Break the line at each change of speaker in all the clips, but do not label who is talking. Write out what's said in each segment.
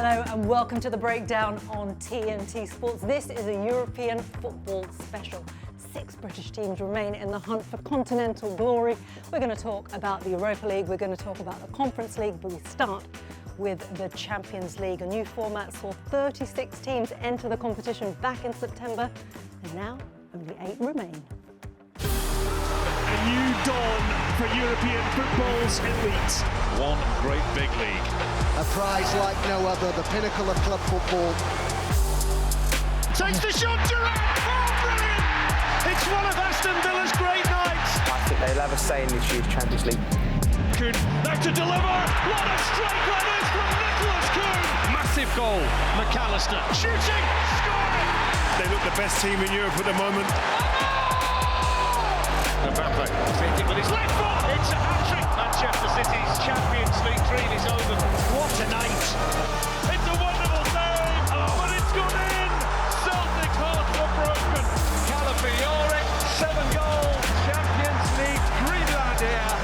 Hello and welcome to The Breakdown on TNT Sports. This is a European football special. 6 British teams remain in the hunt for continental glory. We're going to talk about the Europa League, we're going to talk about the Conference League, but we start with the Champions League. A new format saw 36 teams enter the competition back in September, and now only 8 remain.
A new dawn for European football's elite. One great big league.
A prize like no other, the pinnacle of club football.
Takes the shot, Durant! Oh, brilliant! It's one of Aston Villa's great nights.
I think they'll have a say in this year's Champions League.
Kuhn, there to deliver. What a strike that is from Nicholas Kuhn! Massive goal. McAllister shooting, scoring. They look the best team in Europe at the moment. Mbappe thinking with his left foot. It's a hat-trick. Manchester City's Champions League dream is over. What a night! It's a wonderful save, but it's gone in. Celtic's hearts were broken. Calafiore, 7 goals. Champions League dreamland here.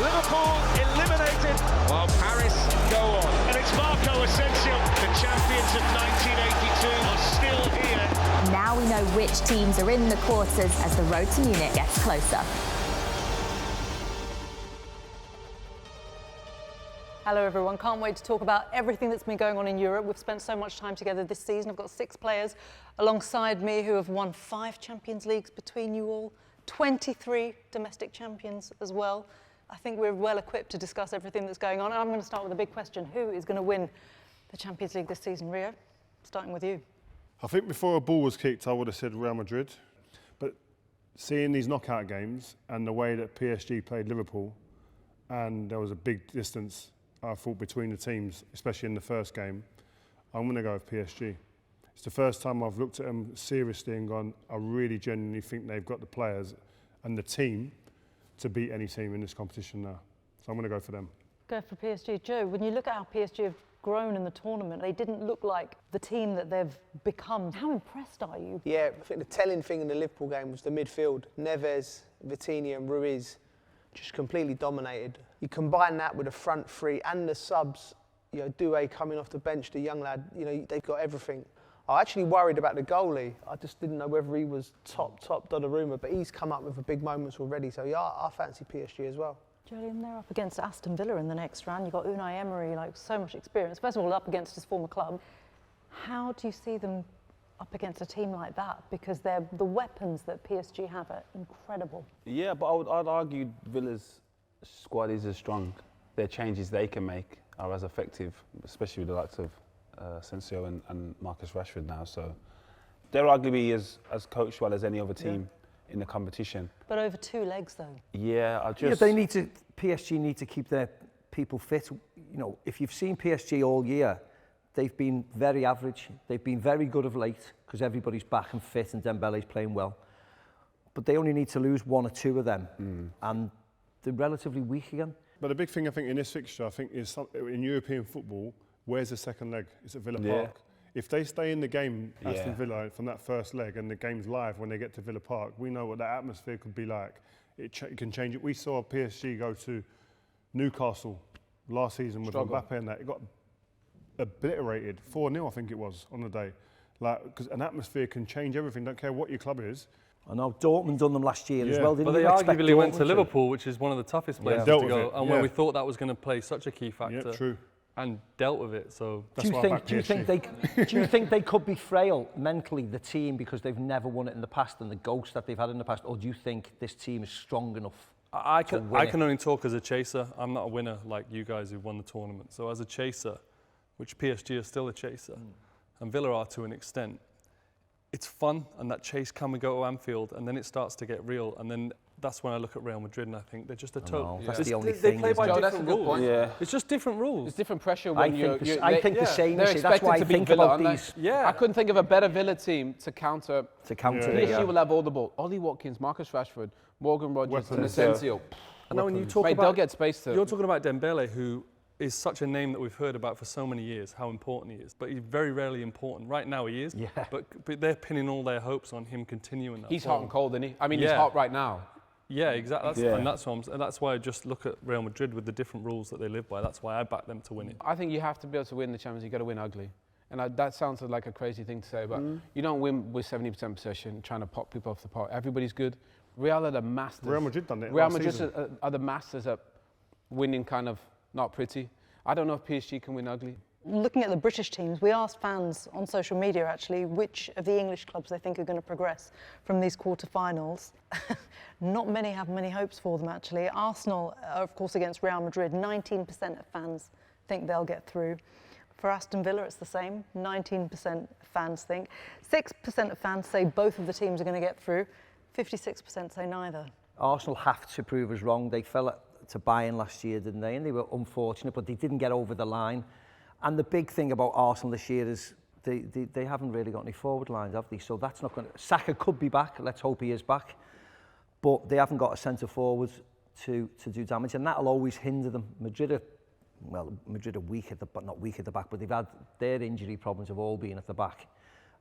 Liverpool eliminated while Paris go on. And it's Marco Asensio. The champions of 1982 are still here.
Now we know which teams are in the quarters as the road to Munich gets closer.
Hello everyone, can't wait to talk about everything that's been going on in Europe. We've spent so much time together this season. I've got 6 players alongside me who have won 5 Champions Leagues between you all, 23 domestic champions as well. I think we're well equipped to discuss everything that's going on. And I'm going to start with a big question. Who is going to win the Champions League this season? Rio, starting with you.
I think before a ball was kicked, I would have said Real Madrid. But seeing these knockout games and the way that PSG played Liverpool, and there was a big distance, I thought, between the teams, especially in the first game, I'm going to go with PSG. It's the first time I've looked at them seriously and gone, I really genuinely think they've got the players and the team to beat any team in this competition now. So I'm going to go for them.
Go for PSG. Joe, when you look at how PSG have grown in the tournament, they didn't look like the team that they've become. How impressed are you?
Yeah, I think the telling thing in the Liverpool game was the midfield. Neves, Vitinha and Ruiz just completely dominated. You combine that with the front three and the subs, you know, Doué coming off the bench, the young lad, you know, they've got everything. I actually worried about the goalie. I just didn't know whether he was top Donnarumma, but he's come up with a big moments already. So yeah, I fancy PSG as well.
Joleon, they're up against Aston Villa in the next round. You've got Unai Emery, like so much experience. First of all, up against his former club. How do you see them up against a team like that? Because the weapons that PSG have are incredible.
Yeah, but I'd argue Villa's squad is as strong. Their changes they can make are as effective, especially with the likes of Asensio and Marcus Rashford now. So they're arguably as coached well as any other team in the competition.
But over 2 legs though.
Yeah,
PSG need to keep their people fit. You know, if you've seen PSG all year, they've been very average. They've been very good of late because everybody's back and fit and Dembele's playing well. But they only need to lose 1 or 2 of them and they're relatively weak again. But
the big thing I think in this fixture, I think, is in European football, where's the second leg? It's at Villa Park. If they stay in the game, Aston Villa, from that first leg, and the game's live when they get to Villa Park, we know what that atmosphere could be like. It can change it. We saw PSG go to Newcastle last season with Mbappe and that. It got obliterated, 4-0 I think it was on the day. Like, because an atmosphere can change everything, don't care what your club is.
I know Dortmund done them last year as well, didn't
they?
But they
arguably went to Liverpool, which is one of the toughest places to go, and when we thought that was going to play such a key factor.
Yeah, true.
And dealt with it, so
that's why I back PSG. Do you think they could be frail mentally, the team, because they've never won it in the past and the ghosts that they've had in the past, or do you think this team is strong enough?
I can only talk as a chaser. I'm not a winner like you guys who won the tournament. So as a chaser, which PSG is still a chaser, and Villa are to an extent, it's fun, and that chase can we go to Anfield, and then it starts to get real, and then that's when I look at Real Madrid and I think they're just a total.
That's the only
they
thing.
They play by different rules.
Point. Yeah.
It's just different rules.
It's different pressure when
I think the same.
They're
That's why I think about these.
I couldn't think of a better Villa team to counter.
PSG
will have all the ball. Ollie Watkins, Marcus Rashford, Morgan Rogers, and Asensio.
And now when you talk
they'll get space to.
You're talking about Dembele, who is such a name that we've heard about for so many years, how important he is. But he's very rarely important. Right now he is, but they're pinning all their hopes on him continuing that.
He's hot and cold, isn't he? I mean, he's hot right now.
Yeah, exactly. And that's why I just look at Real Madrid with the different rules that they live by. That's why I back them to win it.
I think you have to be able to win the Champions League. You've got to win ugly. And that sounds like a crazy thing to say, but you don't win with 70% possession, trying to pop people off the park. Everybody's good. Real are the masters.
Real Madrid done it.
Real Madrid are the masters at winning kind of not pretty. I don't know if PSG can win ugly.
Looking at the British teams, we asked fans on social media actually which of the English clubs they think are going to progress from these quarter-finals. Not many have many hopes for them actually. Arsenal, of course, against Real Madrid, 19% of fans think they'll get through. For Aston Villa, it's the same. 19% of fans think. 6% of fans say both of the teams are going to get through. 56% say neither.
Arsenal have to prove us wrong. They fell to Bayern last year, didn't they? And they were unfortunate, but they didn't get over the line. And the big thing about Arsenal this year is they haven't really got any forward lines, have they? So that's not going to... Saka could be back. Let's hope he is back. But they haven't got a centre forward to do damage, and that'll always hinder them. Madrid are weak at the, but not weak at the back, but they've had their injury problems have all been at the back.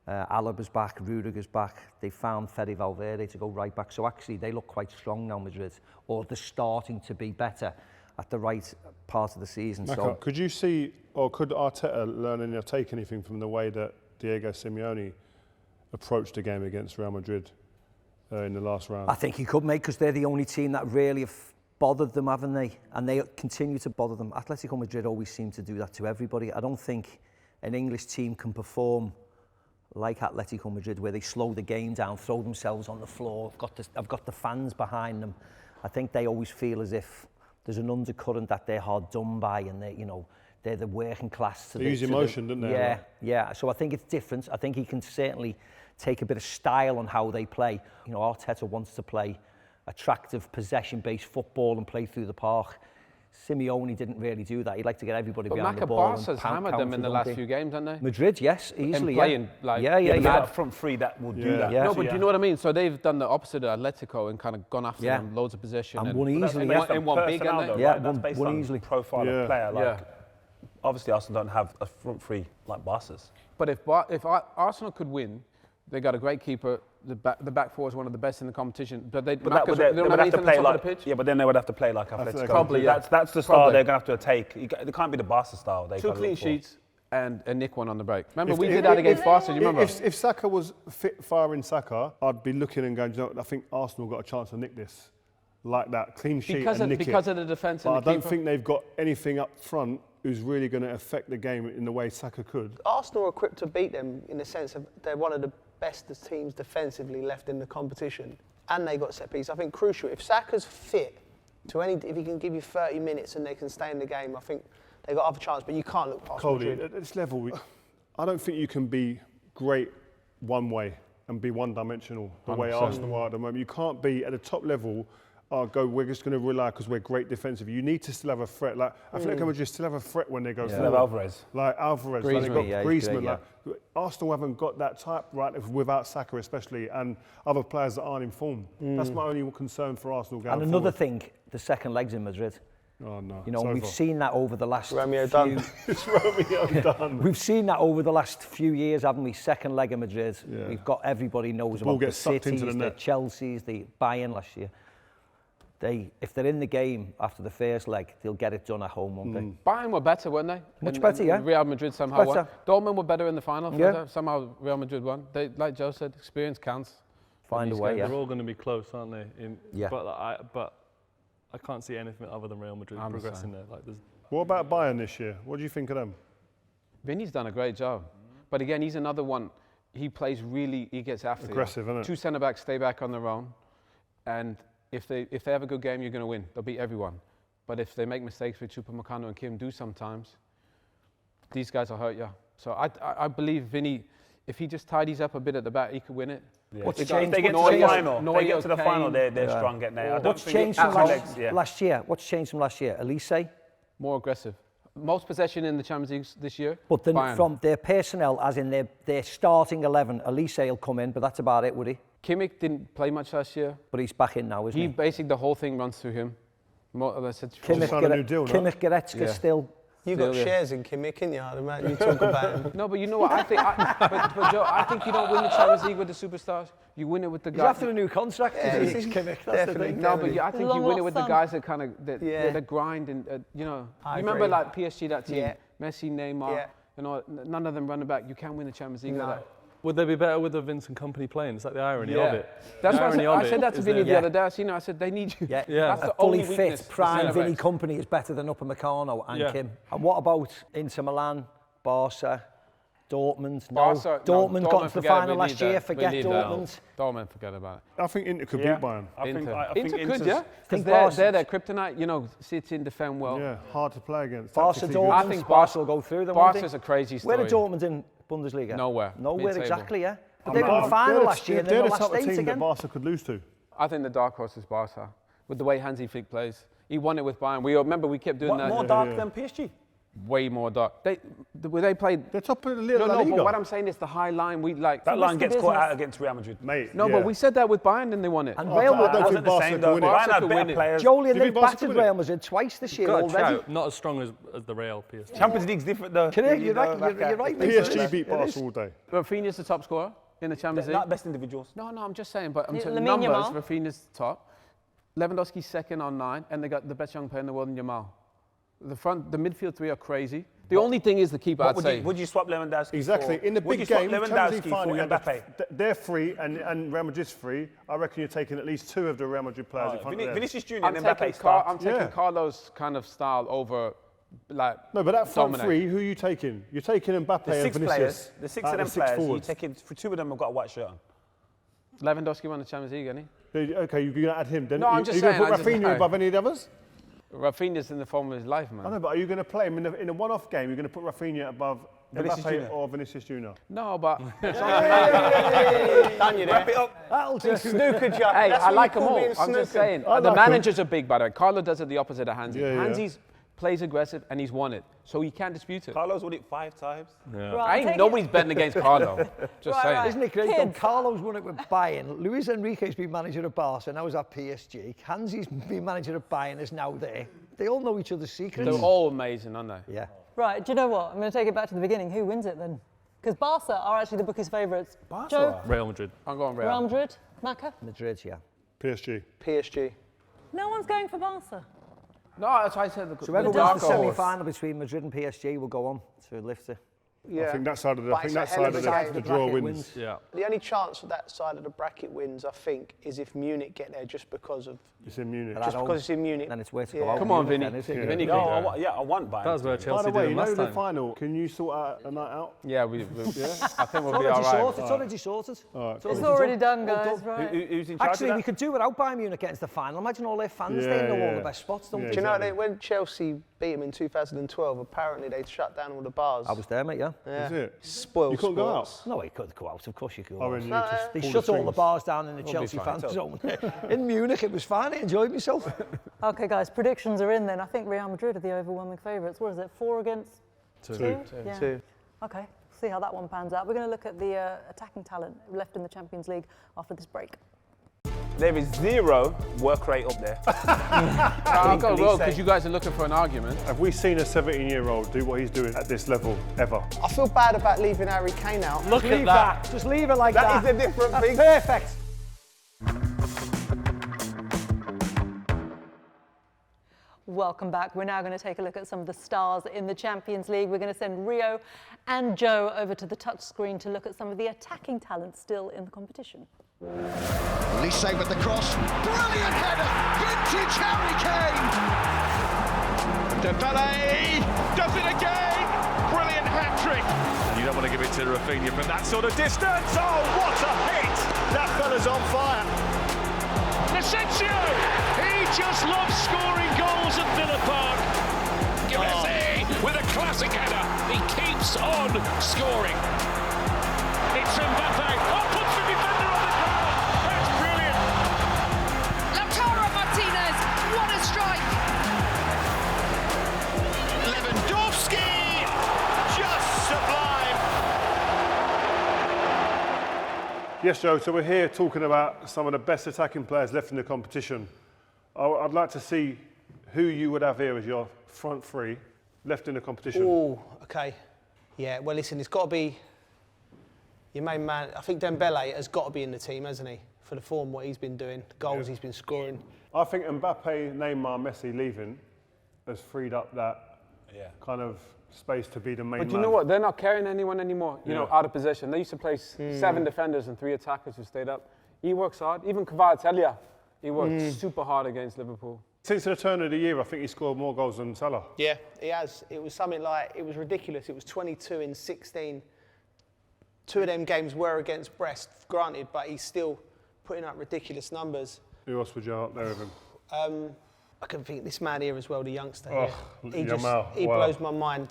Alaba's back, Rudiger's back. They found Fede Valverde to go right back. So actually, they look quite strong now, Madrid, or they're starting to be better at the right part of the season.
Maka,
so
could you see, or could Arteta learn or take anything from the way that Diego Simeone approached the game against Real Madrid in the last round?
I think he could, mate, because they're the only team that really have bothered them, haven't they? And they continue to bother them. Atletico Madrid always seem to do that to everybody. I don't think an English team can perform like Atletico Madrid, where they slow the game down, throw themselves on the floor. I've got the fans behind them. I think they always feel as if there's an undercurrent that they're hard done by, and they're the working class.
They use emotion, don't they?
Yeah, yeah. So I think it's different. I think he can certainly take a bit of style on how they play. Arteta wants to play attractive, possession-based football and play through the park. Simeone didn't really do that. He'd like to get everybody behind the ball.
But Barca's hammered them in the last few games, haven't they?
Madrid, yes, easily.
And playing,
that front three that will do that.
Yeah.
No, but do you know what I mean? So they've done the opposite of Atletico and kind of gone after them, loads of possession.
And won easily.
And won big, haven't they?
Yeah,
that's based
won
on
easily.
Profile of player. Obviously, Arsenal don't have a front three like Barca's.
But if Arsenal could win, they got a great keeper. The back four is one of the best in the competition. But they don't have anything on top of the pitch.
Yeah, but then they would have to play like Atletico.
Probably,
That's the style they're going to have to take. They can't be the Barca style.
Two clean sheets and nick one on the break. Remember, we did that against Barca, do you remember?
If Saka was fit, firing Saka, I'd be looking and going, I think Arsenal got a chance to nick this. Like that, clean sheet
because
and nick it.
Because of the defence and
the keeper. I don't
keeper.
think they've got anything up front who's really going to affect the game in the way Saka could.
Arsenal are equipped to beat them in the sense of they're one of the best teams defensively left in the competition, and they got set pieces. I think crucial, if Saka's fit if he can give you 30 minutes and they can stay in the game, I think they got other chance, but you can't look past Madrid.
At this level, I don't think you can be great one way and be one-dimensional the 100%. Way Arsenal are at the moment. You can't be at the top level, we're just going to rely because we're great defensively. You need to still have a threat. Like Atletico Madrid still have a threat when they go forward.
Alvarez.
Like Alvarez.
Griezmann.
Like they've got Griezmann. Arsenal haven't got that type without Saka especially, and other players that aren't in form. That's my only concern for Arsenal going
forward. And another thing, the second leg's in Madrid.
Oh no!
We've seen that over the last
Romeo done.
It's Romeo done.
We've seen that over the last few years, haven't we? Second leg of Madrid. Yeah. We've got everybody knows about the Cities, the Chelseas, the Bayern last year. If they're in the game after the first leg, they'll get it done at home, won't they?
Bayern were better, weren't they?
Much better, yeah.
Real Madrid somehow won. Dortmund were better in the final. Somehow Real Madrid won. They, like Joe said, experience counts.
Find a way,
They're all going to be close, aren't they? But I can't see anything other than Real Madrid progressing there.
What about Bayern this year? What do you think of them?
Vinny's done a great job. But again, he's another one. He plays really, he gets after
aggressive, isn't it?
Two centre-backs stay back on their own. And if they have a good game, you're going to win. They'll beat everyone. But if they make mistakes, which Upamecano and Kim do sometimes, these guys will hurt you. So I believe Vinny, if he just tidies up a bit at the back, he could win it.
Yeah. If they get to the final, they're strong getting there.
What's changed from last year? What's changed from last year? Elise?
More aggressive. Most possession in the Champions League this year.
But then from their personnel, as in their starting 11, Elise will come in, but that's about it, would he?
Kimmich didn't play much last year.
But he's back in now, isn't he?
Basically, the whole thing runs through him.
Kimmich, Goretzka still
You got shares in Kimmich, innit? I imagine you talk about him.
No, but you know what? I think, but Joe, I think you don't win the Champions League with the superstars. You win it with the guys.
He's after a new contract. He's Kimmich. That's the thing.
No, but I think you win it with the guys that kind of that grind and you know. You remember like PSG, that team, Messi, Neymar, you know, none of them running back. You can't win the Champions League with that.
Would they be better with the Vincent Company playing? Is that the irony of it?
That's what I said that to Vinny the other day. I said they need you.
That's
the
fully
only weakness.
fit, prime Vinny Company is better than Upamecano and Kim. And what about Inter Milan, Barca, Dortmund? Dortmund got to the final last year. Forget Dortmund.
Dortmund, forget about it.
I think Inter could beat Bayern.
Inter could, yeah. Because they're their kryptonite. You know, City and defend well.
Yeah, hard to play against.
Barca, Dortmund. I think Barca will go through them.
Barca's a crazy story.
Where are Dortmund in Bundesliga?
Nowhere.
Nowhere, exactly, yeah. But they won the final last year and they're the last eight again.
That Barca could lose to.
I think the dark horse is Barca, with the way Hansi Flick plays. He won it with Bayern. We kept doing that.
More dark than PSG?
Way more dark. They played.
They're top of the league.
No, but what I'm saying is the high line.
That line gets caught out against Real Madrid,
mate.
No, but we said that with Bayern, and they won it.
And Real Madrid
wasn't the same though. Bayern had better players.
Joleon, they've battered Real Madrid twice this year already.
Not as strong as the Real PSG.
Champions League's different though.
You're right.
PSG beat Barca all day.
Rafinha's the top scorer in the Champions League.
Not best individuals.
No, I'm just saying. But I'm saying numbers. Rafinha's top. Lewandowski's second on 9, and they got the best young player in the world in Yamal. The midfield three are crazy. The only thing is the keeper, I'd say.
Would you swap Lewandowski?
Exactly. In the big game,
Lewandowski for Mbappe?
They're free and Real Madrid's free. I reckon you're taking at least 2 of the Real Madrid players in front of them.
Vinicius Junior and Mbappe start.
I'm taking Carlos' kind of style over, like,
no, but that front
dominate.
three, who are you taking? You're taking Mbappe and Vinicius.
The 6 of them players, you're taking, for 2 of them have got a white shirt on.
Lewandowski won the Champions League, hasn't he?
Okay, you're going to add him then?
No, I'm just saying.
Are you going to put Rafinha above any of the others?
Rafinha's in the form of his life, man.
I know, but are you going to play him in a one-off game? You're going to put Rafinha above Mbappe or Vinicius Junior?
No, but...
Done you there. Wrap it up.
That'll do.
Snooker joke.
Hey, I like them all. I'm just saying. The managers are big, by the way. Carlo does it the opposite of Hansi. Hansi's plays aggressive and he's won it. So he can't dispute it.
Carlo's won it 5 times.
Yeah.
Right, nobody's betting against Carlo. Just saying.
Right. Isn't it great though? Carlo's won it with Bayern. Luis Enrique's been manager of Barca, now he's at PSG. Hansi's been manager of Bayern, is now there. They all know each other's secrets.
They're all amazing, aren't they?
Yeah.
Right, do you know what? I'm going to take it back to the beginning. Who wins it then? Because Barca are actually the bookies' favourites. Joe?
Real Madrid.
I'm going Real.
Real Madrid? Macca?
Madrid, yeah.
PSG.
No one's going for Barca.
No, that's why I said
So whoever wins the semi-final between Madrid and PSG will go on to lift it.
I think that side of the draw wins.
Yeah.
The only chance for that side of the bracket wins, I think, is if Munich get there just because of...
It's in Munich.
Just because it's in Munich.
Then it's where to go out.
Come on, Vinny.
Vinny, I want Bayern.
That was where Chelsea
By the way,
did last
the
time.
final, can you sort out a night out?
Yeah, I think we'll be all right.
It's already sorted.
It's already done, guys, right.
Who's in charge
Actually,
of that?
we could do without Bayern Munich getting to the final. Imagine all their fans, they know all the best spots, don't they?
Do you know that when Chelsea beat them in 2012, apparently they'd shut down all the bars?
I was there, mate, yeah.
Is it?
Spoiled
You couldn't go out?
No, he could go out, of course you could.
They
shut all the bars down in the Chelsea fan zone. In Munich, it was fine, I enjoyed myself.
OK, guys, predictions are in then. I think Real Madrid are the overwhelming favourites. What is it, 4 against 2? Yeah.
2.
OK, see how that one pans out. We're going to look at the attacking talent left in the Champions League after this break.
There is 0 work rate up there.
I'll go rogue because you guys are looking for an argument.
Have we seen a 17-year-old do what he's doing at this level ever?
I feel bad about leaving Harry Kane out.
Look at that. Just leave it like that.
That is a different thing.
Perfect.
Welcome back. We're now going to take a look at some of the stars in the Champions League. We're going to send Rio and Joe over to the touchscreen to look at some of the attacking talent still in the competition.
Lise with the cross. Brilliant header. Vintage Harry Kane.
Dembele does it again. Brilliant hat-trick. And you don't want to give it to Rafinha from that sort of distance. Oh, what a hit. That fella's on fire. Asensio. He just loves scoring goals at Villa Park. Messi with a classic header. He keeps on scoring. It's Mbappe. Oh, puts the defender on the ground. That's brilliant.
Lautaro Martinez, what a strike.
Lewandowski, just sublime.
Yes, Joe, so we're here talking about some of the best attacking players left in the competition. I'd like to see who you would have here as your front three. left in the competition?
Oh, okay. Yeah, well, listen, it's got to be your main man. I think Dembele has got to be in the team, hasn't he? For the form, what he's been doing, the goals he's been scoring.
I think Mbappe, Neymar, Messi leaving has freed up that kind of space to be the main man.
But you know what? They're not carrying anyone anymore, you know, out of possession. They used to play 7 defenders and 3 attackers who stayed up. He works hard. Even Kvaratskhelia, he worked super hard against Liverpool.
Since the turn of the year, I think he scored more goals than Salah.
Yeah, he has. It was something like, it was ridiculous. It was 22 in 16. 2 of them games were against Brest, granted, but he's still putting up ridiculous numbers.
Who else would you have up there with him?
I can think this man here as well, the youngster
Oh,
here. He blows my mind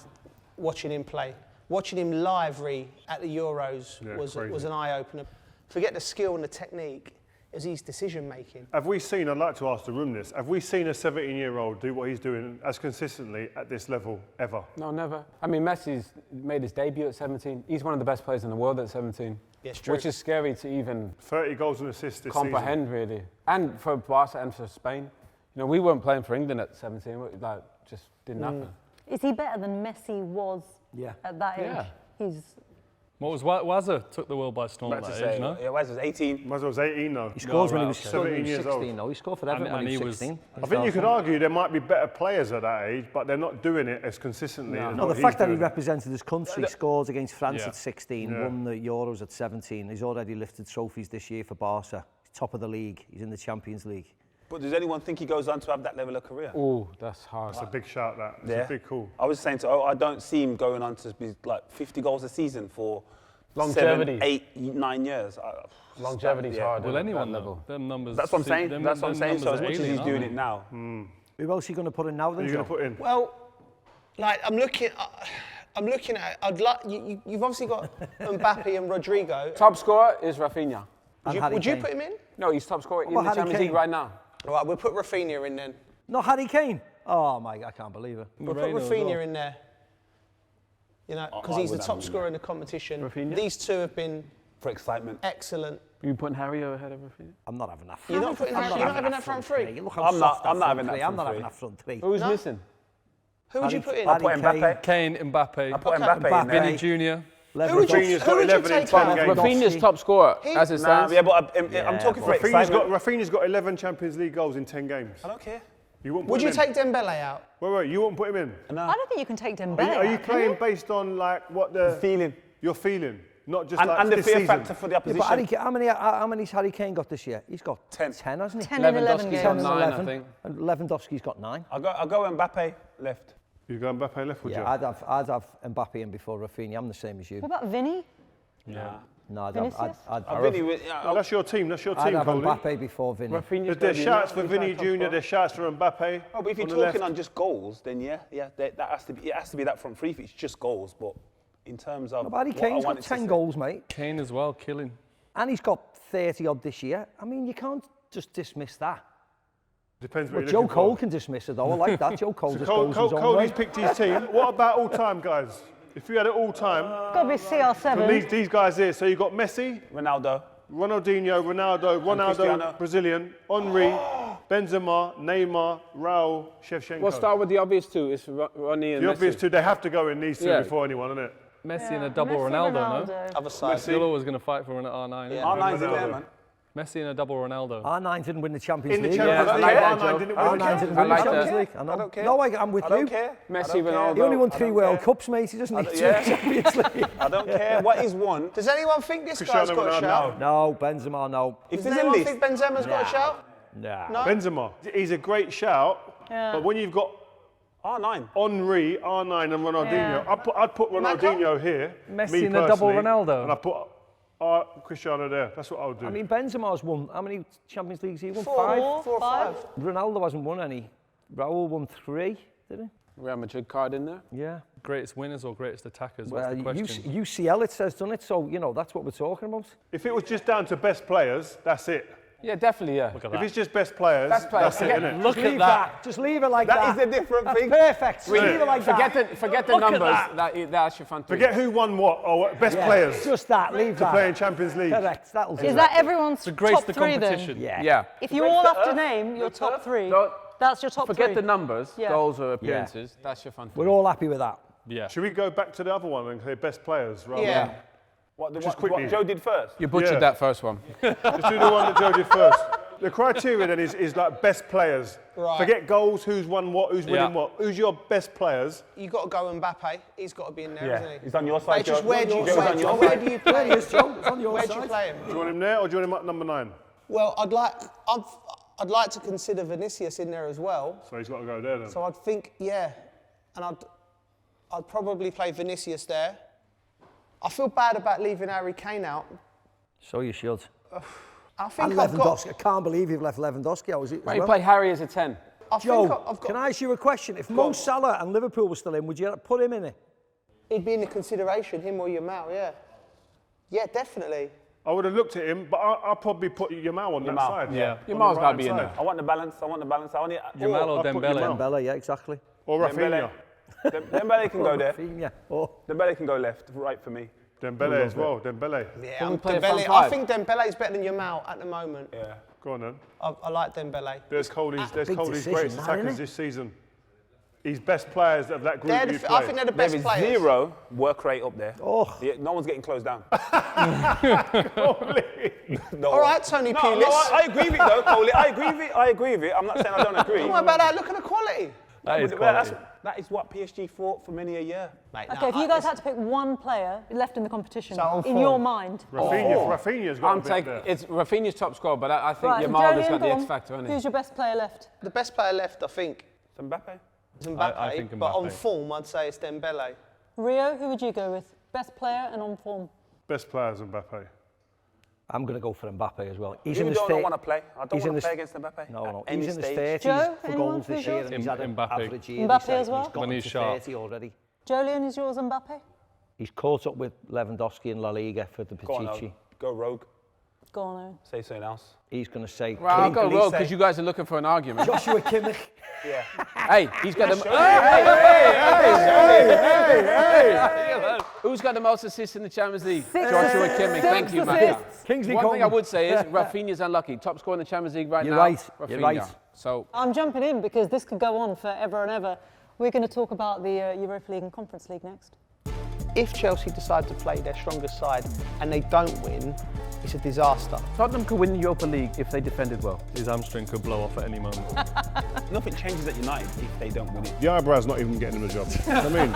watching him play. Watching him live at the Euros was an eye-opener. Forget the skill and the technique, is his decision-making.
Have we seen, I'd like to ask the room this, have we seen a 17-year-old do what he's doing as consistently at this level ever?
No, never. I mean, Messi's made his debut at 17. He's one of the best players in the world at 17.
Yes, true.
Which is scary to even
30 goals and assists this
comprehend,
season.
really. And for Barca and for Spain. You know, we weren't playing for England at 17. Like, just didn't happen.
Is he better than Messi was at that age?
Yeah.
He's...
What was Wazza took the world by storm at that age, no?
Yeah, Waz was 18.
Waz was 18 though.
He scores when he was
17 years
16
old.
though. He scored for Everton when he was 16.
I think you could argue there might be better players at that age, but they're not doing it as consistently.
No, the fact that he represented his country, scored against France at 16, won the Euros at 17. He's already lifted trophies this year for Barca. He's top of the league. He's in the Champions League.
But does anyone think he goes on to have that level of career?
Oh, that's hard.
That's a big shout, that. It's a big call.
I was saying I don't see him going on to be like 50 goals a season for
longevity.
7, 8, 9 years.
Longevity's hard.
Will anyone
level?
Them numbers.
That's what I'm saying. That's what I'm saying. So as much as he's doing it now.
Who else are you going to put in now then?
Who are you going to put in?
Well, like I'm looking at. I'd like you've obviously got Mbappe and Rodrigo.
Top scorer is Rafinha.
Would you put him in?
No, he's top scorer in the
Harry
Champions
Kane?
League right now.
All right, we'll put Rafinha in then.
Not Harry Kane. Oh my, I can't believe it.
We'll put Rafinha in there. You know, because he's the top scorer in the competition.
Rafinha?
These two have been
For excitement.
excellent.
Are you putting Harry ahead of Rafinha?
I'm not having that.
You're not putting Harry. You're not having that front three.
Look how
I'm not
soft that
having
front
that
three. I'm
front
not
three.
having that front three.
Who's missing?
Who would you put in?
I'll put Mbappe.
Kane, Mbappe,
I'll put Mbappe in there.
Vinny Jr.
Who would you
got 11 in 10 games.
Rafinha's top scorer as it stands.
Yeah, but I'm talking for excitement.
Rafinha's got 11 Champions League goals in 10 games.
I don't care.
You won't
Would
put
you
him in?
take Dembele out?
Wait, you won't put him in?
I don't think you can take Dembele.
Are you
out, can
playing based on like what the
Feeling.
you're feeling, not just
And,
like
and the
this
fear
season?
factor for the
Yeah,
opposition.
but how many's Harry Kane got this year? He's got
10.
10, hasn't he?
10 in 11
Lewandowski's
games.
got
10 and
9, I
11.
think.
And Lewandowski's got 9.
I'll go Mbappe left.
You go Mbappe left, would you?
Yeah, I'd have Mbappe in before Rafinha. I'm the same as you.
What about Vinny?
Yeah.
No, I'd
Vinicius?
Oh, that's your team. That's your
I'd
team,
have
Coley.
Mbappe before Vinny.
Rafinha's
There's
got
shouts
to
for
be
Vinny
top
Jr.
scorer.
There's shouts for Mbappe.
Oh, but if you're
on the
talking
left.
on just goals, then that has to be. It has to be that front three if it's just goals. But in terms of
Harry
what I
Kane's got
wanted to
10
say-
goals, mate.
Kane as well, killing.
And he's got 30 odd this year. I mean, you can't just dismiss that.
Depends what
But
you're
Joe
looking
Cole
for.
can dismiss it though. I like that. Joe Cole
So
just goes his own
Coley's
way.
picked his team. What about all time, guys? If you had it all time,
Got to be CR7.
from these guys here. So you got Messi,
Ronaldo.
Ronaldinho, Ronaldo,
Cristiano.
Brazilian, Henry, Benzema, Neymar, Raul, Shevchenko.
We'll start with the obvious two. It's Ronnie and
The
Messi.
obvious two, they have to go in these two
Yeah.
before anyone, isn't it?
Messi and a double
Messi,
Ronaldo, no?
Other side.
Messi.
You're always going to fight for an R9.
Yeah.
R9's in
Ronaldo.
there, man.
Messi and a double Ronaldo.
R9 didn't win the Champions
In the
League.
Champions
Yeah,
League,
I like that,
R9
Joe.
didn't win
R9
the
didn't
Champions
win
I
the
like
Champions
that.
League. I know.
I don't care.
No, I'm with
I
you.
don't care.
Messi,
I don't care.
Ronaldo.
He only won
I
3
don't
World
care.
Cups, mate. He doesn't need to
Yeah.
win the Champions League.
I don't care. What is one?
Does anyone think this
Cristiano
guy's got a
Ronaldo.
shout?
No, Benzema, no.
If
Does
there's a
anyone
list,
think Benzema's got a shout?
Nah.
No.
Benzema. He's a great shout, but when you've got
R9.
Henry, R9 and Ronaldinho,
Yeah.
I'd put Ronaldinho here.
Messi
me
and a double
personally,
Ronaldo.
And I put Cristiano there. That's what I would do.
I mean, Benzema's won. How many Champions Leagues he won?
4
5.
or 5.
Ronaldo hasn't won any. Raul won 3, did he?
Real Madrid card in there.
Yeah.
Greatest winners or greatest attackers?
Well,
What's the question?
UCL it says, doesn't it? So, you know, that's what we're talking about.
if it was just down to best players, that's it.
Yeah, definitely, yeah.
Look at
If
that.
it's just best players,
Best players.
that's it, isn't it?
Look
Leave
at that.
Just leave it like that.
That is a different
That's
thing.
perfect. Just leave it like
Forget
that.
the
Look at
numbers. That's your front three.
Forget who won what, or best
Yeah,
players
Just that. Leave
to
that.
play in Champions League.
Correct. That'll do.
Is that everyone's
To grace
top
the
3 then?
competition.
Yeah.
Yeah.
If you all have to name your top 3,
Don't-
that's That's your top
Forget
three.
the numbers,
Yeah.
goals or appearances. That's your fun.
We're all happy with that.
Yeah.
Should we go back to the other one and say best players? Rather
Yeah.
than-
What
quickly.
Joe did first?
You butchered that first one.
Let's do the one that Joe did first. The criteria then is like best players.
Right.
Forget goals, who's won what, who's winning
Yeah.
what. Who's your best players?
You got to go Mbappe. He's got to be in there, isn't he?
He's on your
Mate,
side,
just
Joe.
where do you
Joe's
play?
on your
Where
side.
do you play?
It's on your
Where do
side.
you play him?
Do you want him there or do you want him at number 9?
Well, I'd like to consider Vinicius in there as well.
So he's got to go there then.
So I'd think, yeah, and I'd probably play Vinicius there. I feel bad about leaving Harry Kane out.
So you should.
I think
And
I've got.
Lewandowski. I can't believe you've left Lewandowski out.
Right, you play Harry as a 10.
I
Joe,
think I've got.
can I ask you a question? If Mo Salah and Liverpool were still in, would you put him in it?
He'd be in the consideration, him or Yamal, yeah. Yeah, definitely.
I would have looked at him, but I'll probably put Yamal on that
Yamal,
side.
yeah.
On
Yamal's
the
gotta be in
right-hand
there.
I want the balance. I want
Yamal or
I'll put
Dembele?
Yamal.
Dembele, yeah, exactly.
Or Rafinha.
Dembele can go there.
Rafinha. Oh.
Dembele can go left, right for me.
Dembele as well. Dembele.
Yeah,
Can we play a
Dembele.
front
I
five?
think Dembele's better than Yamal at the moment.
Yeah.
Go on then.
I like Dembele.
There's Cody's
big
greatest
decision, that,
attackers
innit?
this season. He's best players of that group
I
you play.
think they're the
There
best
is
players.
0 work rate up there.
Oh.
Yeah, no one's getting closed down. No.
All right, Tony
No,
Pulis.
I agree with it though, Coley. I agree with it. I'm not saying I don't agree.
What about that? Look at the quality.
That is
But
quality.
that is what PSG fought for many a year.
Mate,
Okay, if you guys had to pick one player left in the competition,
So on
in
form.
your mind.
Rafinha's got
I'm
a bit
taking
there.
it's Rafinha's top scorer, but I think
Right,
Yamal has
Joleon,
got the
go
X
on.
factor, hasn't he?
Who's your best player left?
The best player left, I think,
Mbappe.
is Mbappe.
I think
But on
Mbappe.
form, I'd say it's Dembele.
Rio, who would you go with? Best player and on form.
Best players Mbappe.
I'm going to go for Mbappe as well. He's
You
in his
don't want to play. I don't
he's in
want to
his-
play against Mbappe.
No.
At any
He's in his
stage.
30s
Joe,
for
anyone?
goals this
Who's
year,
yours?
and he's had an
Mbappe.
average year.
Mbappe
this year,
as well?
He's got
When
him
he's
to
sharp.
30 already.
Joleon is yours, Mbappe?
He's caught up with Lewandowski in La Liga for the
Go on,
Pichichi.
go rogue.
Go on, Owen.
Say something else.
He's going to say...
Well, I'll go
Can he
rogue
say-
because you guys are looking for an argument.
Joshua Kimmich.
Yeah.
Hey, he's got the. Who's got the most assists in the Champions League? Joshua Kimmich. Thank you, man.
Kingsley
One thing I
Coman.
would say is Rafinha's unlucky. Top scorer in the Champions League right
You're
now.
right,
Rafinha.
you're right.
So
I'm jumping in because this could go on forever and ever. We're going to talk about the Europa League and Conference League next.
If Chelsea decide to play their strongest side and they don't win, it's a disaster.
Tottenham could win the Europa League if they defended well.
His hamstring could blow off at any moment.
Nothing changes at United if they don't win it.
The eyebrow's not even getting him the job. You know what I mean?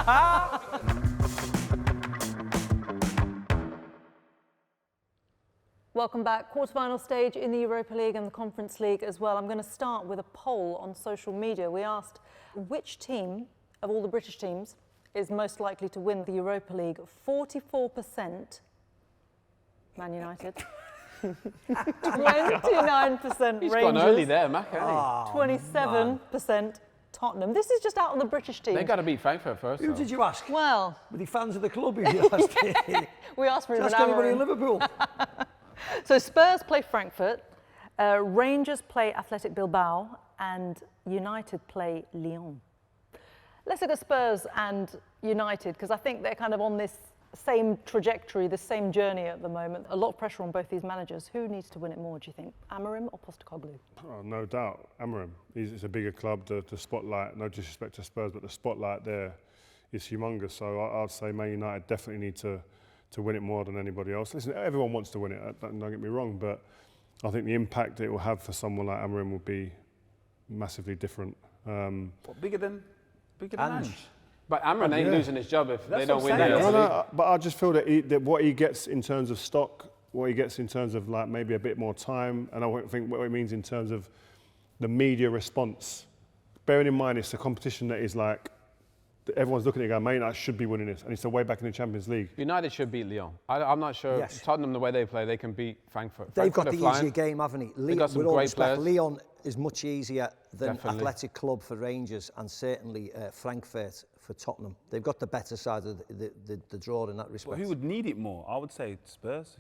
Welcome back. Quarter-final stage in the Europa League and the Conference League as well. I'm going to start with a poll on social media. We asked which team of all the British teams is most likely to win the Europa League. 44% Man United. 29%
He's
Rangers.
gone early there, Mac, hasn't
27% Tottenham. This is just out on the British
he?
teams.
They got to beat Frankfurt first.
Who
though.
did you ask?
Well,
Were they fans of the club who you asked?
we asked for
Ask
Ruben
anybody in
Amorim.
Liverpool.
So Spurs play Frankfurt, Rangers play Athletic Bilbao, and United play Lyon. Let's look at Spurs and United, because I think they're kind of on this same trajectory, the same journey at the moment. A lot of pressure on both these managers. Who needs to win it more, do you think? Amorim or Postecoglou?
Oh, no doubt, Amorim. It's a bigger club. The spotlight, no disrespect to Spurs, but the spotlight there is humongous. So I'd say Man United definitely need to win it more than anybody else. Listen, everyone wants to win it, don't get me wrong, but I think the impact it will have for someone like Amorim will be massively different.
What, bigger than Ange?
But Amran ain't losing his job if they don't
what
win
I'm
that.
saying.
No, but I just feel that what he gets in terms of stock, what he gets in terms of like maybe a bit more time, and I think what it means in terms of the media response. Bearing in mind it's a competition that is like everyone's looking at it going, Man United should be winning this, and it's the way back in the Champions League.
United should beat Lyon. I'm not sure.
Yes.
Tottenham, the way they play, they can beat Frankfurt.
They've got
Frankfurt
the
are
easier
flying.
game, haven't he?
They've got some
with all
great
respect,
players.
Lyon is much easier than
Definitely.
Athletic Club for Rangers and certainly Frankfurt for Tottenham. They've got the better side of the draw in that respect.
Well, who would need it more? I would say Spurs.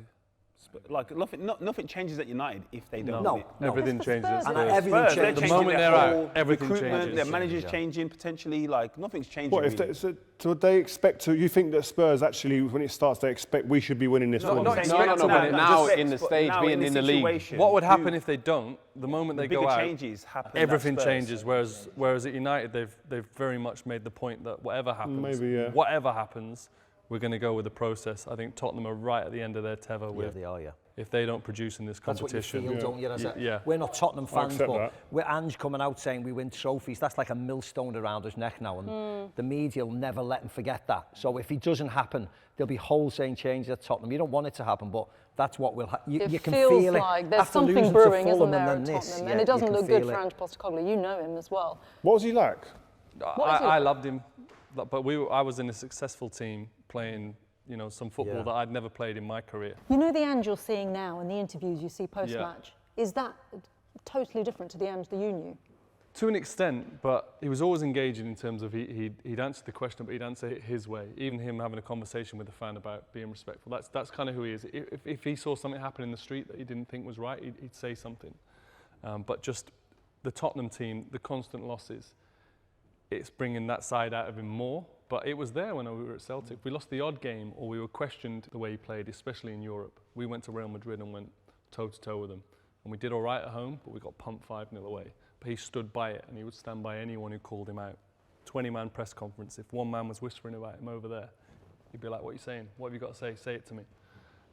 Like nothing changes at United if they don't.
No,
everything changes.
And everything changes.
The moment they're out, everything
recruitment,
changes.
their managers changing potentially. Like nothing's changing.
What if they expect to? You think that Spurs actually, when it starts, they expect we should be winning this one?
But now in the stage, being in the league.
What would happen if they don't? The moment they go out,
changes happen.
Everything changes. Whereas at United, they've very much made the point that whatever happens, whatever happens, we're going to go with the process. I think Tottenham are right at the end of their tether.
They are,
If they don't produce in this competition.
That's what you feel, don't you? We're not Tottenham fans, but with Ange coming out saying we win trophies, that's like a millstone around his neck now, and the media will never let him forget that. So if it doesn't happen, there'll be wholesale changes at Tottenham. You don't want it to happen, but that's what will happen. You can feel it.
It feels like there's something brewing, isn't there, at Tottenham? And it doesn't look good for Ange Postecoglou. You know him as well.
What was he like?
I loved him, but I was in a successful team playing some football that I'd never played in my career.
You know the Ange you're seeing now and the interviews you see post-match? Is that totally different to the Ange that you knew?
To an extent, but he was always engaging in terms of he'd answer the question, but he'd answer it his way. Even him having a conversation with a fan about being respectful. That's kind of who he is. If he saw something happen in the street that he didn't think was right, he'd say something. But just the Tottenham team, the constant losses, it's bringing that side out of him more. But it was there when we were at Celtic. We lost the odd game or we were questioned the way he played, especially in Europe. We went to Real Madrid and went toe-to-toe with them. And we did all right at home, but we got pumped 5-0 away. But he stood by it and he would stand by anyone who called him out. 20-man press conference. If one man was whispering about him over there, he'd be like, what are you saying? What have you got to say? Say it to me.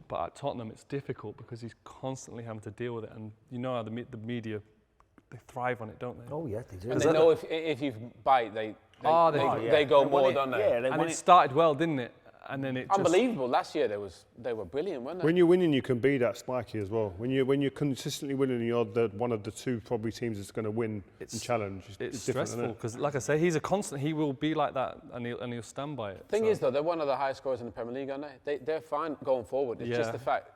But at Tottenham, it's difficult because he's constantly having to deal with it. And you know how the media, they thrive on it, don't they?
Oh, yeah, they do.
And they know if you bite, they go more, don't they?
Yeah, and it started well, didn't it? And then it
unbelievable. Last year they were brilliant, weren't they?
When you're winning, you can be that spiky as well. When you're consistently winning, you're one of the two probably teams that's going to win and challenge.
It's stressful because, like I say, he's a constant. He will be like that, and he'll stand by it.
Thing is, though, they're one of the highest scorers in the Premier League, aren't they? They're fine going forward. It's just the fact,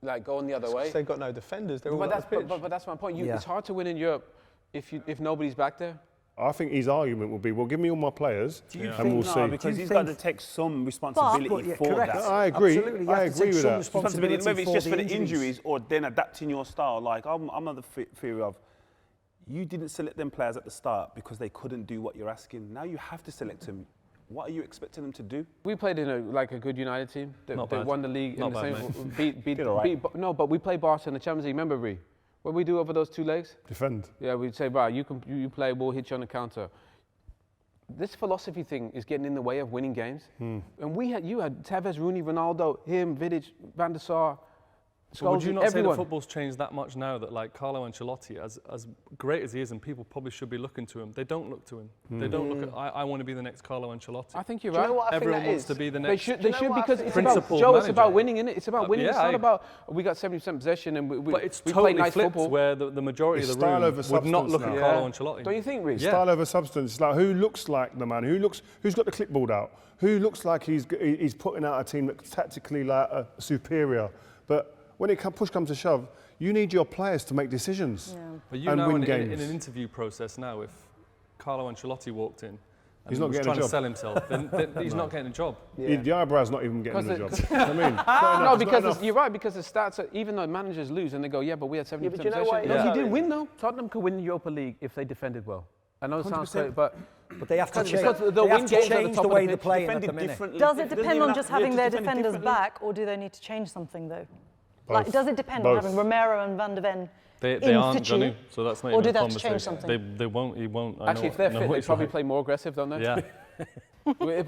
like going the other way.
They've got no defenders.
But that's my point. It's hard to win in Europe if nobody's back there.
I think his argument would be, well, give me all my players and we'll see.
Because he's got to take some responsibility for that.
I agree. I agree with that.
Responsibility, maybe it's just for the injuries or then adapting your style. Like, I'm of the theory of, you didn't select them players at the start because they couldn't do what you're asking. Now you have to select them. What are you expecting them to do?
We played in a good United team. They won the league in the same. No, but we played Barca in the Champions League. Remember, Ree? What we do over those two legs?
Defend.
Yeah, we'd say, you play, we'll hit you on the counter. This philosophy thing is getting in the way of winning games. And you had Tevez, Rooney, Ronaldo, him, Vidic, Van der Sar,
So would you not say that football's changed that much now that, like, Carlo Ancelotti, as great as he is, and people probably should be looking to him, they don't look to him. They don't look at, I want to be the next Carlo Ancelotti.
I think you're right.
Everyone wants to be the next.
They should because it's about, Joe, it's about winning, innit? It's about winning. It's not about, we got 70% possession and we
totally
play nice
flipped
football.
Where the majority of the room would not look at Carlo Ancelotti.
Don't you think, Reece?
Style over substance. It's like, who looks like the man? Who's got the clipboard out? Who looks like he's putting out a team that's tactically like superior? But when push comes to shove, you need your players to make decisions and win games.
In an interview process now, if Carlo Ancelotti walked in and
he's not
was
getting
trying
a job.
to sell himself, then he's not getting a job.
The eyebrow's not even getting a job. I mean,
no, because you're right, because the stats are, even though managers lose and they go, but we had 70% possession. No, he didn't win though. Tottenham could win the Europa League if they defended well. I know it sounds crazy, but
they have to change the way they play at the minute.
Does it depend on just having their defenders back, or do they need to change something though? Like, does it depend on having Romero and Van de Ven?
They aren't going to, so that's not
or
even a conversation.
Or do they have to change something?
They won't. He won't.
Actually, if they're fit, they probably play more aggressive, don't they?
Yeah.
If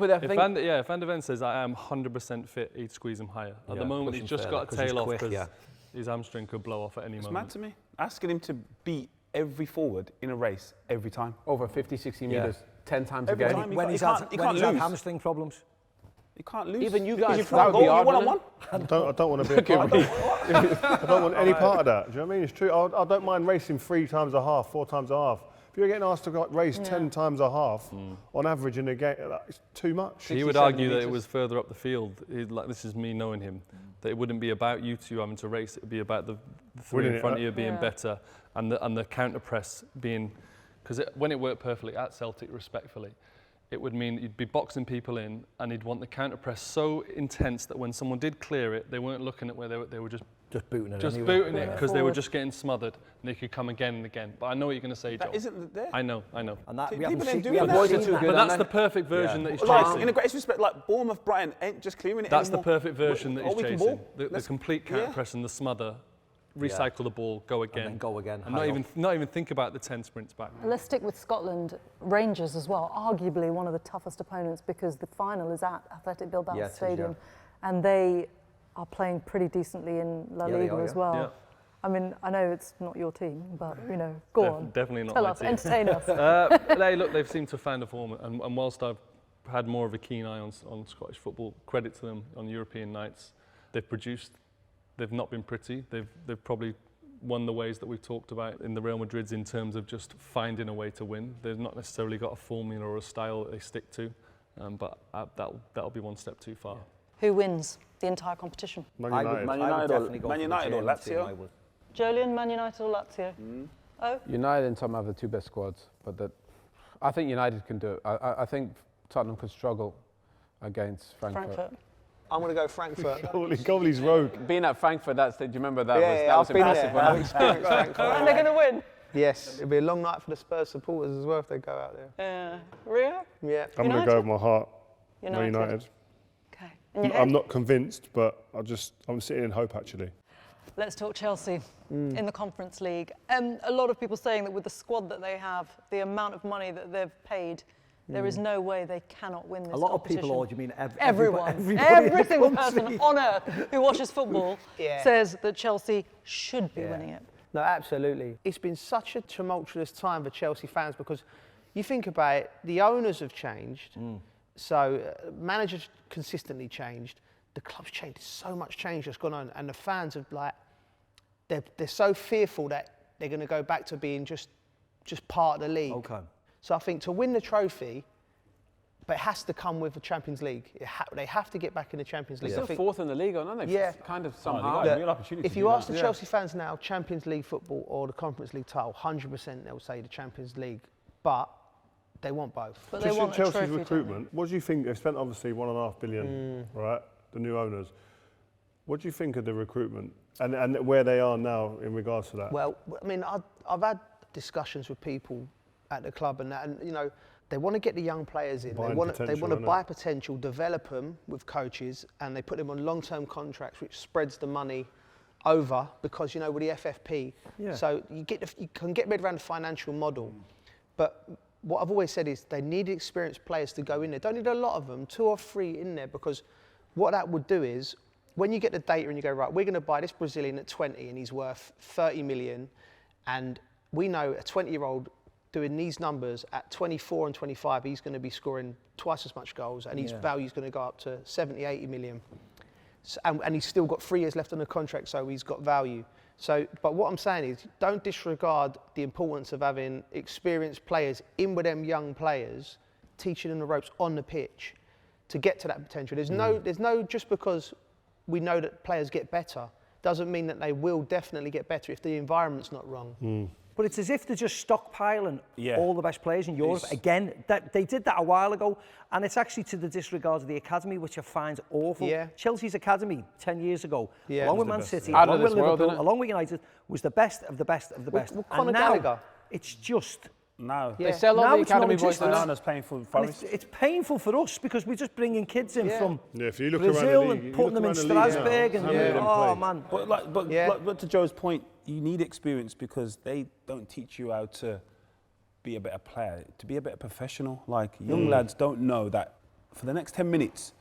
Van de Ven says I am 100% fit, he'd squeeze him higher. At the moment, he's just got a tail off because his hamstring could blow off at any moment.
It's mad to me. Asking him to beat every forward in a race every time.
Over 50, 60 metres, 10 times a game.
When he's had hamstring problems.
You can't lose.
Even you guys,
that would be one-on-one.
I don't want to be a part of that. I don't want any part of that. Do you know what I mean? It's true. I don't mind racing 3 times a half, 4 times a half. If you're getting asked to race 10 times a half on average in a game, it's too much.
He would argue that it was further up the field. This is me knowing him. That it wouldn't be about you two having to race. It would be about the three in front of you being better and the counter press being, because when it worked perfectly at Celtic, respectfully, it would mean you'd be boxing people in and he'd want the counter press so intense that when someone did clear it, they weren't looking at where they were just
Just booting it
Just
anyway.
booting it because they were just getting smothered and they could come again and again. But I know what you're going to say, Joe.
That isn't there.
I know.
And that, we
People
haven't
ain't
seen,
doing
we
that.
haven't
Boys are
seen
too
that.
good,
But that's
aren't
the
they?
perfect version that he's
Like,
chasing.
in the greatest respect, like Bournemouth, Brighton ain't just clearing it
That's the
anymore.
perfect version that he's
we can
chasing.
ball.
The complete counter press and the smother. Recycle the ball, go again.
And then go again.
And not even think about the 10 sprints back.
Let's stick with Scotland. Rangers as well, arguably one of the toughest opponents because the final is at Athletic Bilbao
Yeah, it is,
Stadium, and they are playing pretty decently in La Liga as well.
Yeah.
I mean, I know it's not your team, but go on.
Definitely not
Tell
my
us,
team.
entertain us.
They've seemed to find a form, and whilst I've had more of a keen eye on Scottish football, credit to them on European nights. They've produced. They've not been pretty. They've probably won the ways that we've talked about in the Real Madrids in terms of just finding a way to win. They've not necessarily got a formula or a style that they stick to, but that'll be one step too far.
Who wins the entire competition?
Man
I
United.
would
Man
definitely
United,
go
Man
for the
United or
German team,
Lazio?
I would.
Joleon, Man United or Lazio? Oh,
United and Tottenham have the two best squads, but I think United can do it. I think Tottenham could struggle against Frankfurt.
I'm going to go Frankfurt.
Goalie's rogue.
Being at Frankfurt, do you remember that?
Yeah,
was
I've been
impressive.
there. I've experienced Frankfurt.
and they're going to win.
Yes, it'll be a long night for the Spurs supporters as well if they go out there.
Rio?
Yeah.
I'm going to go with my heart.
United.
Man United.
Okay. And your head?
I'm not convinced, but I'm sitting in hope actually.
Let's talk Chelsea in the Conference League. A lot of people saying that with the squad that they have, the amount of money that they've paid, there is no way they cannot win this
A lot of
competition.
people, or do you mean
Everyone.
everybody
Every
in the
single
country?
person on earth who watches football
Yeah.
says that Chelsea should be winning it.
No, absolutely. It's been such a tumultuous time for Chelsea fans because you think about it, the owners have changed, so managers consistently changed, the club's changed, so much change has gone on, and the fans have they're so fearful that they're going to go back to being just part of the league.
Okay.
So I think to win the trophy, but it has to come with the Champions League. They have to get back in the Champions League.
They're
I
still
think,
fourth in the league, aren't they?
Yeah.
Kind of
they
somehow.
got a real opportunity
if
to
you
do
ask
that.
the Chelsea fans now, Champions League football or the Conference League title, 100% they'll say the Champions League, but they want both.
But they
Just
want
in
a
Chelsea's
trophy, don't they?
recruitment, what do you think? They've spent obviously $1.5 billion, right? The new owners. What do you think of the recruitment and where they are now in regards to that?
Well, I mean, I've had discussions with people at the club and that, and you know, they want to get the young players in.
Buying
They want
potential,
to
innit?
buy potential, develop them with coaches, and they put them on long-term contracts, which spreads the money over because you know with the FFP.
Yeah.
So you can get rid around the financial model, but what I've always said is they need experienced players to go in there. Don't need a lot of them, 2 or 3 in there, because what that would do is when you get the data and you go, right, we're going to buy this Brazilian at 20 and he's worth 30 million, and we know a 20-year-old doing these numbers at 24 and 25, he's going to be scoring twice as much goals and his value is going to go up to 70, 80 million. So, and he's still got 3 years left on the contract, so he's got value. So, but what I'm saying is, don't disregard the importance of having experienced players in with them young players, teaching them the ropes on the pitch to get to that potential. There's no, just because we know that players get better, doesn't mean that they will definitely get better if the environment's not wrong.
But it's as if they're just stockpiling all the best players in Europe. Again, they did that a while ago, and it's actually to the disregard of the academy, which I find awful.
Yeah.
Chelsea's academy 10 years ago, along with Man City,
Out of
along with
this world,
Liverpool,
innit?
along with United, was the best of the best of the best.
Well,
And
Conor
now,
Gallagher.
it's just...
Now,
They sell all
Now
the
it's
academy boys
non-existent.
now.
Onana's playing for
And
Forest.
it's painful for us because we're just bringing kids in from
Yeah, if you look
Brazil
around the
and
league,
putting them in Strasbourg and oh man.
But to Joe's point, you need experience because they don't teach you how to be a better player, to be a better professional. Like young lads don't know that for the next 10 minutes,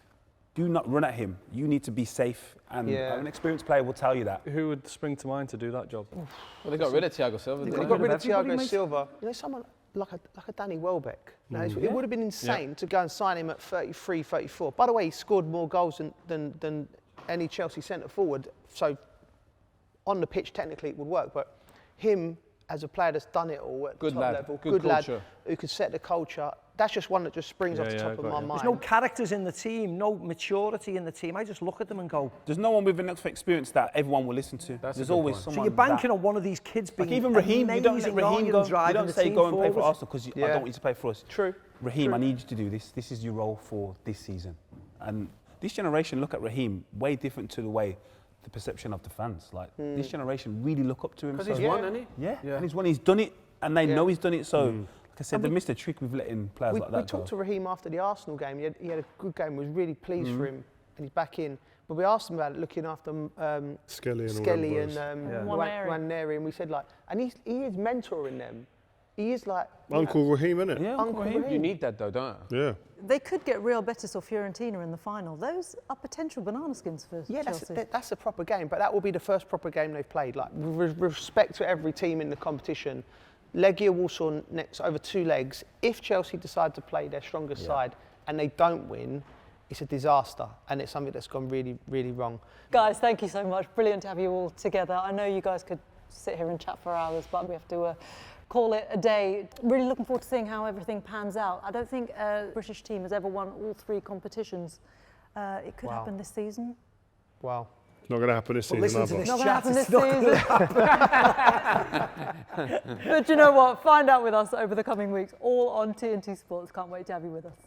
do not run at him. You need to be safe, and an experienced player will tell you that.
Who would spring to mind to do that job?
Well, they got rid of Thiago Silva.
They
didn't
got rid of
everybody,
Thiago
mate.
Silva. You know, someone like a Danny Welbeck. Now, it would have been insane to go and sign him at 33, 34. By the way, he scored more goals than any Chelsea centre forward. So on the pitch, technically, it would work. But him as a player that's done it all at
Good
top
lad,
level,
good
lad
culture.
who could set the culture. That's just one that just springs off the top of my mind.
There's no characters in the team, no maturity in the team. I just look at them and go,
There's no one with enough experience that everyone will listen to. There's always someone.
so you're banking on one of these kids being
Like even Raheem, you don't let
amazing,
Raheem
aren't you,
go.
and
You
driving
don't
the
say
team
go and play for
forward.
Arsenal because I don't want you to play for us.
True.
Raheem, I need you to do this. This is your role for this season. And this generation look at Raheem way different to the way the perception of the fans. Like this generation really look up to him.
Because he's won, hasn't he?
Yeah, and he's won. He's done it, and they know he's done it. So, like I said, they missed a trick with letting players like that go.
We talked to Raheem after the Arsenal game. He had a good game. Was really pleased for him, and he's back in. But we asked him about it, looking after Skelly and Nwaneri, and we said like, and he is mentoring them. He is like
Uncle Raheem, isn't it?
Yeah, Uncle Raheem.
You need that though, don't you?
Yeah.
They could get Real Betis or Fiorentina in the final. Those are potential banana skins for Chelsea.
That's a proper game, but that will be the first proper game they've played. Like with respect to every team in the competition, Legia Warsaw next over 2 legs. If Chelsea decide to play their strongest side and they don't win, it's a disaster, and it's something that's gone really, really wrong.
Guys, thank you so much. Brilliant to have you all together. I know you guys could sit here and chat for hours, but we have to call it a day. Really looking forward to seeing how everything pans out. I don't think a British team has ever won all 3 competitions. It could happen this season.
Wow.
It's not going to happen this season either.
It's not going to happen this season. But you know what? Find out with us over the coming weeks, all on TNT Sports. Can't wait to have you with us.